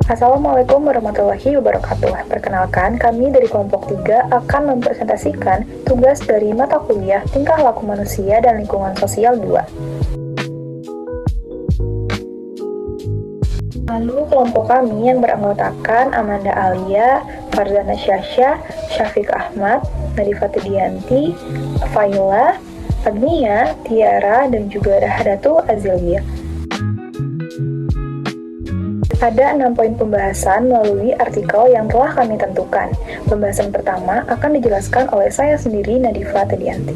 Assalamualaikum warahmatullahi wabarakatuh. Perkenalkan, kami dari kelompok 3 akan mempresentasikan tugas dari mata kuliah Tingkah Laku Manusia dan Lingkungan Sosial 2. Lalu kelompok kami yang beranggotakan Amanda Alia, Farzana Syasha, Syafiq Ahmad, Nadifah Tidianti, Faila, Agnia, Tiara, dan juga Rahadatul Azilia. Ada 6 poin pembahasan melalui artikel yang telah kami tentukan. Pembahasan pertama akan dijelaskan oleh saya sendiri, Nadifah Tidianti.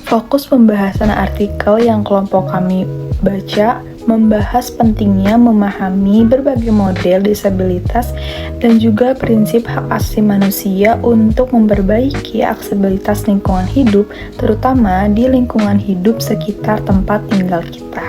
Fokus pembahasan artikel yang kelompok kami baca membahas pentingnya memahami berbagai model disabilitas dan juga prinsip hak asasi manusia untuk memperbaiki aksesibilitas lingkungan hidup, terutama di lingkungan hidup sekitar tempat tinggal kita.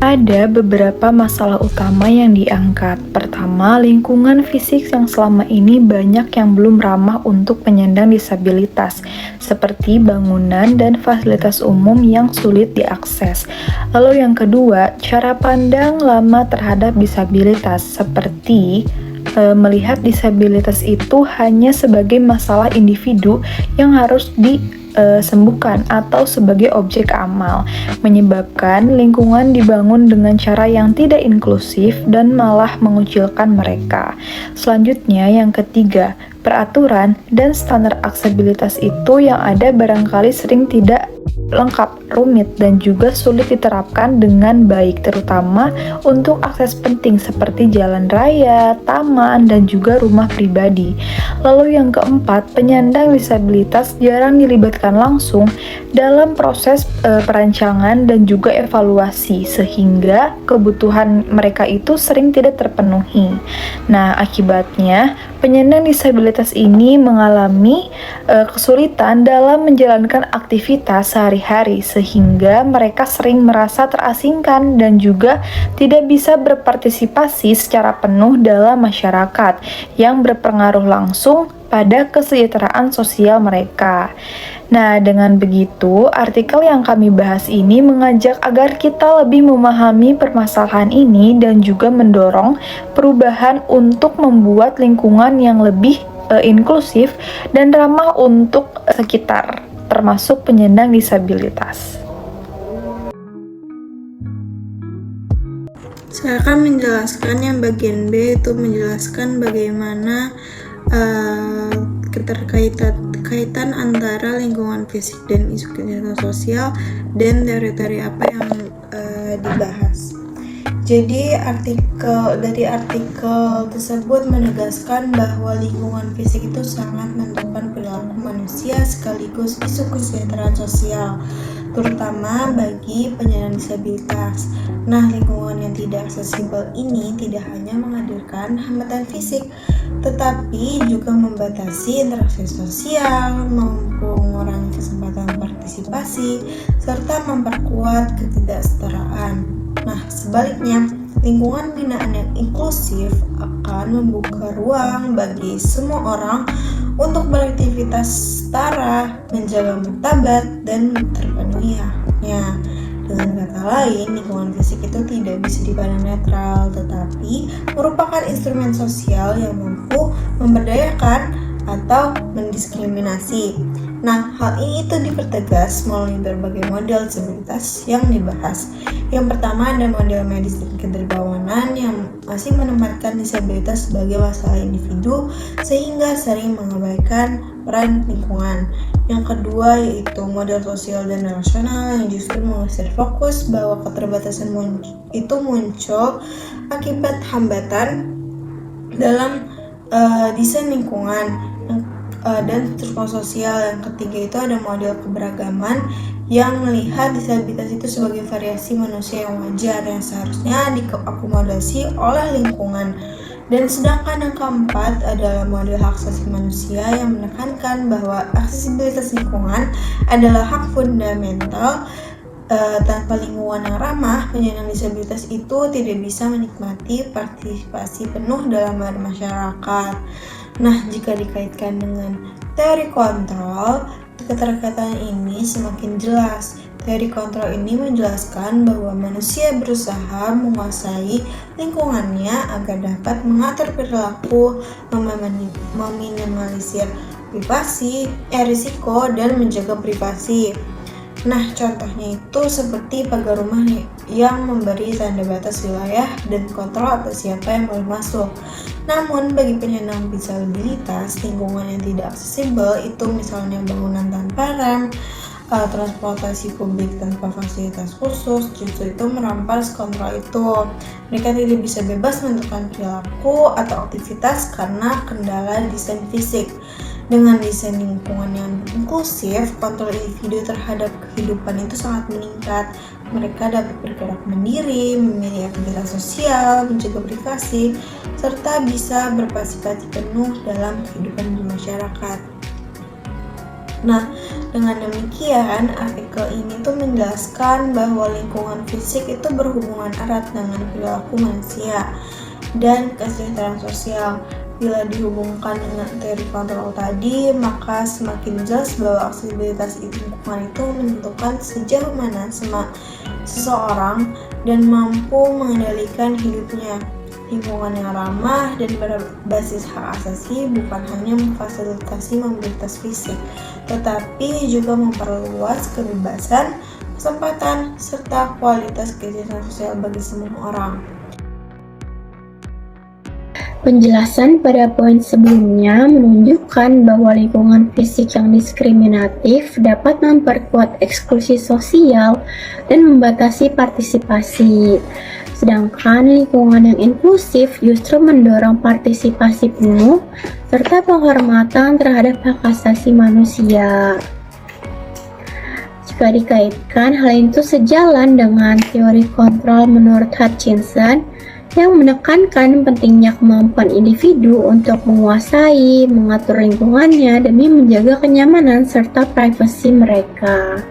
Ada beberapa masalah utama yang diangkat. Pertama, lingkungan fisik yang selama ini banyak yang belum ramah untuk penyandang disabilitas, seperti bangunan dan fasilitas umum yang sulit diakses. Lalu yang kedua, cara pandang lama terhadap disabilitas, seperti melihat disabilitas itu hanya sebagai masalah individu yang harus disembuhkan atau sebagai objek amal, menyebabkan lingkungan dibangun dengan cara yang tidak inklusif dan malah mengucilkan mereka. Selanjutnya, yang ketiga, peraturan dan standar aksesibilitas itu yang ada barangkali sering tidak lengkap, rumit, dan juga sulit diterapkan dengan baik, terutama untuk akses penting seperti jalan raya, taman, dan juga rumah pribadi. Lalu yang keempat, penyandang disabilitas jarang dilibatkan langsung dalam proses perancangan dan juga evaluasi, sehingga kebutuhan mereka itu sering tidak terpenuhi. Nah, akibatnya penyandang disabilitas ini mengalami kesulitan dalam menjalankan aktivitas sehari-hari, sehingga mereka sering merasa terasingkan dan juga tidak bisa berpartisipasi secara penuh dalam masyarakat yang berpengaruh langsung pada kesejahteraan sosial mereka. Nah, dengan begitu, artikel yang kami bahas ini mengajak agar kita lebih memahami permasalahan ini dan juga mendorong perubahan untuk membuat lingkungan yang lebih inklusif dan ramah untuk sekitar, termasuk penyandang disabilitas. Saya akan menjelaskan yang bagian B, itu menjelaskan bagaimana keterkaitan antara lingkungan fisik dan isu kesehatan sosial dan teori-teori apa yang dibahas. Jadi dari artikel tersebut menegaskan bahwa lingkungan fisik itu sangat menentukan perilaku manusia sekaligus isu kesejahteraan sosial, terutama bagi penyandang disabilitas. Nah, lingkungan yang tidak aksesibel ini tidak hanya menghadirkan hambatan fisik, tetapi juga membatasi interaksi sosial, mengurangi kesempatan partisipasi, serta memperkuat ketidaksetaraan. Nah, sebaliknya, lingkungan binaan yang inklusif akan membuka ruang bagi semua orang untuk beraktivitas setara, menjaga martabat, dan terpenuhi haknya. Dengan kata lain, lingkungan fisik itu tidak bisa dipandang netral, tetapi merupakan instrumen sosial yang mampu memberdayakan atau mendiskriminasi. Nah, hal ini itu dipertegas melalui berbagai model disabilitas yang dibahas. Yang pertama ada model medis dan keterbawanan yang masih menempatkan disabilitas sebagai masalah individu sehingga sering mengabaikan peran lingkungan. Yang kedua yaitu model sosial dan relasional yang justru mengusir fokus bahwa keterbatasan itu muncul akibat hambatan dalam desain lingkungan dan struktur sosial. Yang ketiga itu ada model keberagaman yang melihat disabilitas itu sebagai variasi manusia yang wajar yang seharusnya diakomodasi oleh lingkungan. Dan sedangkan yang keempat adalah model hak asasi manusia yang menekankan bahwa aksesibilitas lingkungan adalah hak fundamental. Tanpa lingkungan yang ramah, penyandang disabilitas itu tidak bisa menikmati partisipasi penuh dalam masyarakat. Nah, jika dikaitkan dengan teori kontrol, keterkaitan ini semakin jelas. Teori kontrol ini menjelaskan bahwa manusia berusaha menguasai lingkungannya agar dapat mengatur perilaku, meminimalisir risiko, dan menjaga privasi. Nah, contohnya itu seperti pagar rumah yang memberi tanda batas wilayah dan kontrol atas siapa yang boleh masuk. Namun, bagi penyandang disabilitas, lingkungan yang tidak aksesibel itu misalnya bangunan tanpa rem, transportasi publik tanpa fasilitas khusus, justru itu merampas kontrol itu. Mereka tidak bisa bebas menentukan perilaku atau aktivitas karena kendala desain fisik. Dengan desain lingkungan yang inklusif, kontrol individu terhadap kehidupan itu sangat meningkat. Mereka dapat bergerak mandiri, memilih aktivitas sosial, menjaga privasi, serta bisa berpartisipasi penuh dalam kehidupan bermasyarakat. Nah, dengan demikian, artikel ini tuh menjelaskan bahwa lingkungan fisik itu berhubungan erat dengan perilaku manusia dan kesejahteraan sosial. Bila dihubungkan dengan teori kontrol tadi, maka semakin jelas bahwa aksesibilitas lingkungan itu menentukan sejauh mana seseorang dan mampu mengendalikan hidupnya. Lingkungan yang ramah dan berbasis hak asasi bukan hanya memfasilitasi mobilitas fisik, tetapi juga memperluas kebebasan, kesempatan, serta kualitas kehidupan sosial bagi semua orang. Penjelasan pada poin sebelumnya menunjukkan bahwa lingkungan fisik yang diskriminatif dapat memperkuat eksklusi sosial dan membatasi partisipasi. Sedangkan lingkungan yang inklusif justru mendorong partisipasi penuh serta penghormatan terhadap hak asasi manusia. Jika dikaitkan, hal itu sejalan dengan teori kontrol menurut Hutchinson yang menekankan pentingnya kemampuan individu untuk menguasai, mengatur lingkungannya demi menjaga kenyamanan serta privasi mereka.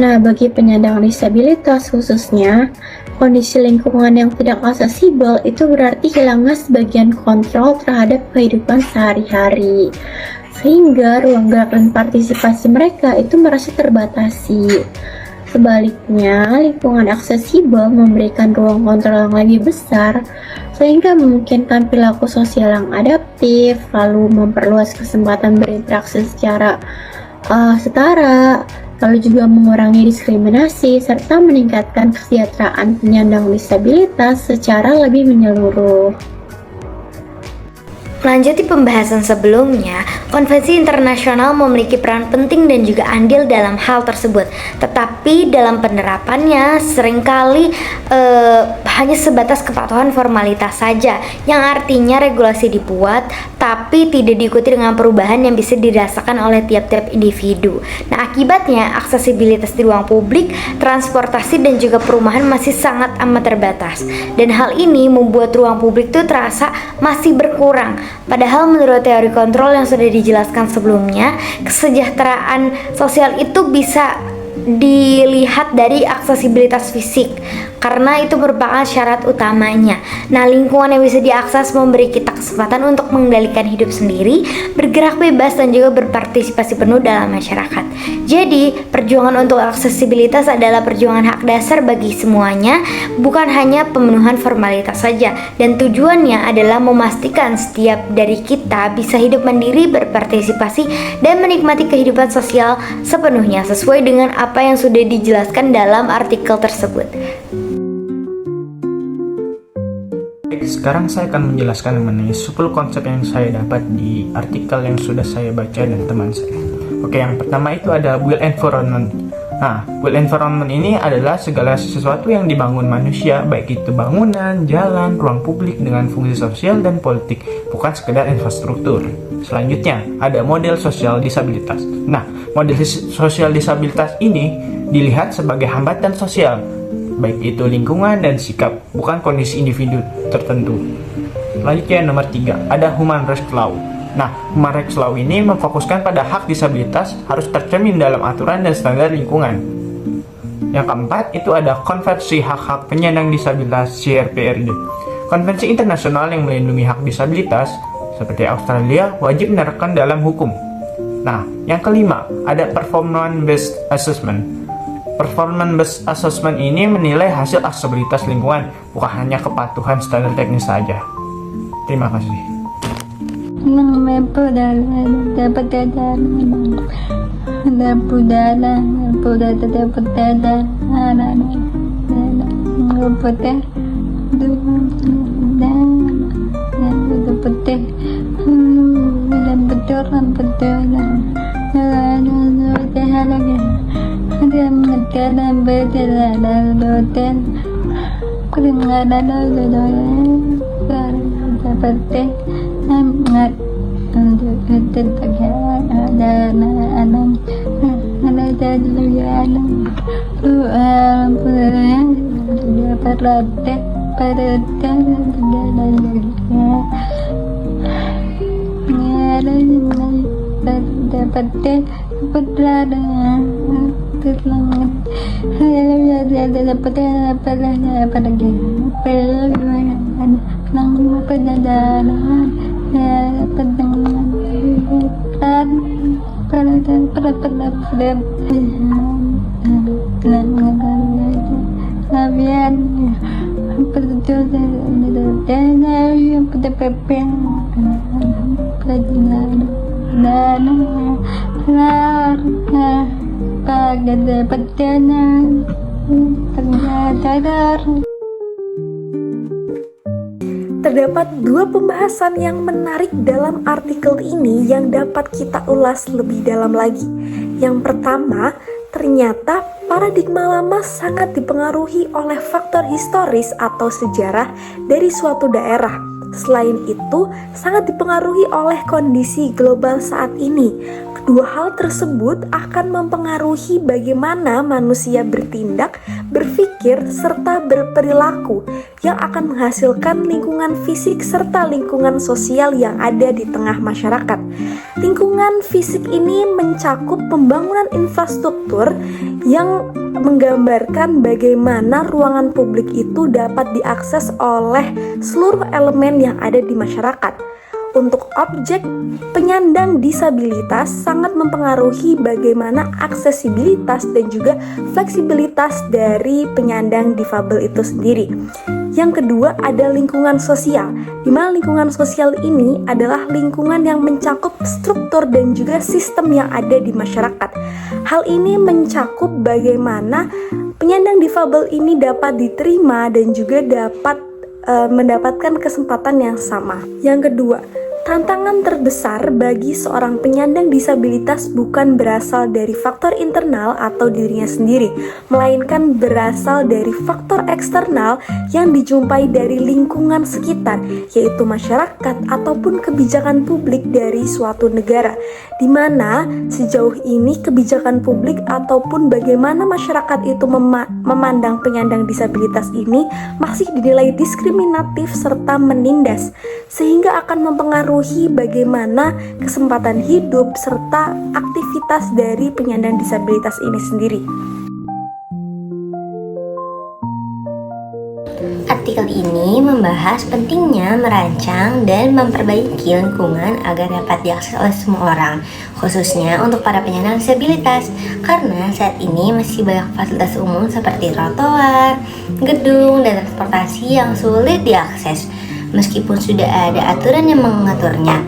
Nah, bagi penyandang disabilitas khususnya, kondisi lingkungan yang tidak aksesibel itu berarti hilangnya sebagian kontrol terhadap kehidupan sehari-hari, sehingga ruang gerak dan partisipasi mereka itu merasa terbatasi. Sebaliknya, lingkungan aksesibel memberikan ruang kontrol yang lebih besar, sehingga memungkinkan perilaku sosial yang adaptif, lalu memperluas kesempatan berinteraksi secara setara, lalu juga mengurangi diskriminasi, serta meningkatkan kesejahteraan penyandang disabilitas secara lebih menyeluruh. Lanjut di pembahasan sebelumnya, konvensi internasional memiliki peran penting dan juga andil dalam hal tersebut. Tetapi dalam penerapannya seringkali hanya sebatas kepatuhan formalitas saja, yang artinya regulasi dibuat tapi tidak diikuti dengan perubahan yang bisa dirasakan oleh tiap-tiap individu. Nah, akibatnya aksesibilitas di ruang publik, transportasi dan juga perumahan masih sangat amat terbatas. Dan hal ini membuat ruang publik itu terasa masih berkurang. Padahal menurut teori kontrol yang sudah dijelaskan sebelumnya, kesejahteraan sosial itu bisa dilihat dari aksesibilitas fisik, karena itu merupakan syarat utamanya. Nah, lingkungan yang bisa diakses memberi kita kesempatan untuk mengendalikan hidup sendiri, bergerak bebas dan juga berpartisipasi penuh dalam masyarakat. Jadi, perjuangan untuk aksesibilitas adalah perjuangan hak dasar bagi semuanya, bukan hanya pemenuhan formalitas saja. Dan tujuannya adalah memastikan setiap dari kita bisa hidup mandiri, berpartisipasi, dan menikmati kehidupan sosial sepenuhnya sesuai dengan apa yang sudah dijelaskan dalam artikel tersebut. Sekarang saya akan menjelaskan mengenai 10 konsep yang saya dapat di artikel yang sudah saya baca dan teman saya. Oke, yang pertama itu ada built environment. Nah, built environment ini adalah segala sesuatu yang dibangun manusia, baik itu bangunan, jalan, ruang publik dengan fungsi sosial dan politik, bukan sekedar infrastruktur. Selanjutnya, ada model sosial disabilitas. Nah, model sosial disabilitas ini dilihat sebagai hambatan sosial, baik itu lingkungan dan sikap, bukan kondisi individu tertentu. Selanjutnya, nomor 3, ada human rights law. Nah, human rights law ini memfokuskan pada hak disabilitas harus tercermin dalam aturan dan standar lingkungan. Yang keempat, itu ada konvensi hak-hak penyandang disabilitas CRPRD. Konvensi internasional yang melindungi hak disabilitas seperti Australia wajib menerapkan dalam hukum. Nah, yang kelima, ada performance based assessment. Performance based assessment ini menilai hasil aksesibilitas lingkungan, bukan hanya kepatuhan standar teknis saja. Terima kasih. Terdapat dua pembahasan yang menarik dalam artikel ini yang dapat kita ulas lebih dalam lagi. Yang pertama, ternyata paradigma lama sangat dipengaruhi oleh faktor historis atau sejarah dari suatu daerah. Selain itu, sangat dipengaruhi oleh kondisi global saat ini. Kedua hal tersebut akan mempengaruhi bagaimana manusia bertindak, berpikir, serta berperilaku yang akan menghasilkan lingkungan fisik serta lingkungan sosial yang ada di tengah masyarakat. Lingkungan fisik ini mencakup pembangunan infrastruktur yang menggambarkan bagaimana ruangan publik itu dapat diakses oleh seluruh elemen yang ada di masyarakat. Untuk objek penyandang disabilitas sangat mempengaruhi bagaimana aksesibilitas dan juga fleksibilitas dari penyandang difabel itu sendiri. Yang kedua ada lingkungan sosial, di mana lingkungan sosial ini adalah lingkungan yang mencakup struktur dan juga sistem yang ada di masyarakat. Hal ini mencakup bagaimana penyandang difabel ini dapat diterima dan juga dapat mendapatkan kesempatan yang sama. Yang kedua, tantangan terbesar bagi seorang penyandang disabilitas bukan berasal dari faktor internal atau dirinya sendiri, melainkan berasal dari faktor eksternal yang dijumpai dari lingkungan sekitar, yaitu masyarakat ataupun kebijakan publik dari suatu negara, di mana sejauh ini kebijakan publik ataupun bagaimana masyarakat itu memandang penyandang disabilitas ini masih dinilai diskriminatif serta menindas, sehingga akan mempengaruhi bagaimana kesempatan hidup serta aktivitas dari penyandang disabilitas ini sendiri. Artikel ini membahas pentingnya merancang dan memperbaiki lingkungan agar dapat diakses oleh semua orang, khususnya untuk para penyandang disabilitas, karena saat ini masih banyak fasilitas umum seperti trotoar, gedung, dan transportasi yang sulit diakses. Meskipun sudah ada aturan yang mengaturnya,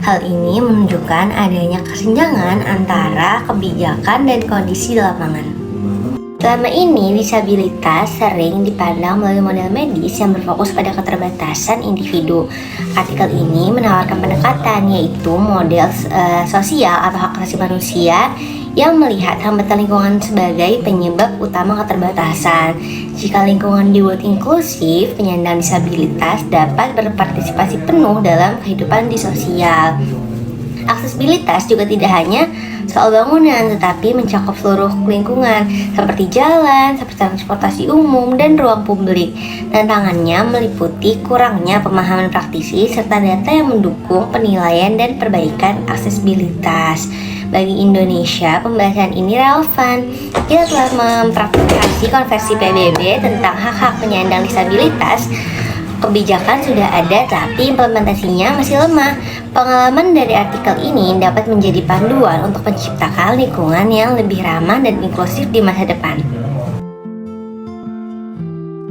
hal ini menunjukkan adanya kesenjangan antara kebijakan dan kondisi di lapangan. Selama ini, disabilitas sering dipandang melalui model medis yang berfokus pada keterbatasan individu. Artikel ini menawarkan pendekatan, yaitu model sosial atau hak asasi manusia yang melihat hambatan lingkungan sebagai penyebab utama keterbatasan. Jika lingkungan dibuat inklusif, penyandang disabilitas dapat berpartisipasi penuh dalam kehidupan di sosial. Aksesibilitas juga tidak hanya soal bangunan, tetapi mencakup seluruh lingkungan seperti jalan, seperti transportasi umum, dan ruang publik. Tantangannya meliputi kurangnya pemahaman praktisi serta data yang mendukung penilaian dan perbaikan aksesibilitas. Bagi Indonesia, pembahasan ini relevan. Kita telah mempraktikasi konversi PBB tentang hak-hak penyandang disabilitas Kebijakan sudah ada tapi implementasinya masih lemah. Pengalaman dari artikel ini dapat menjadi panduan untuk menciptakan lingkungan yang lebih ramah dan inklusif di masa depan.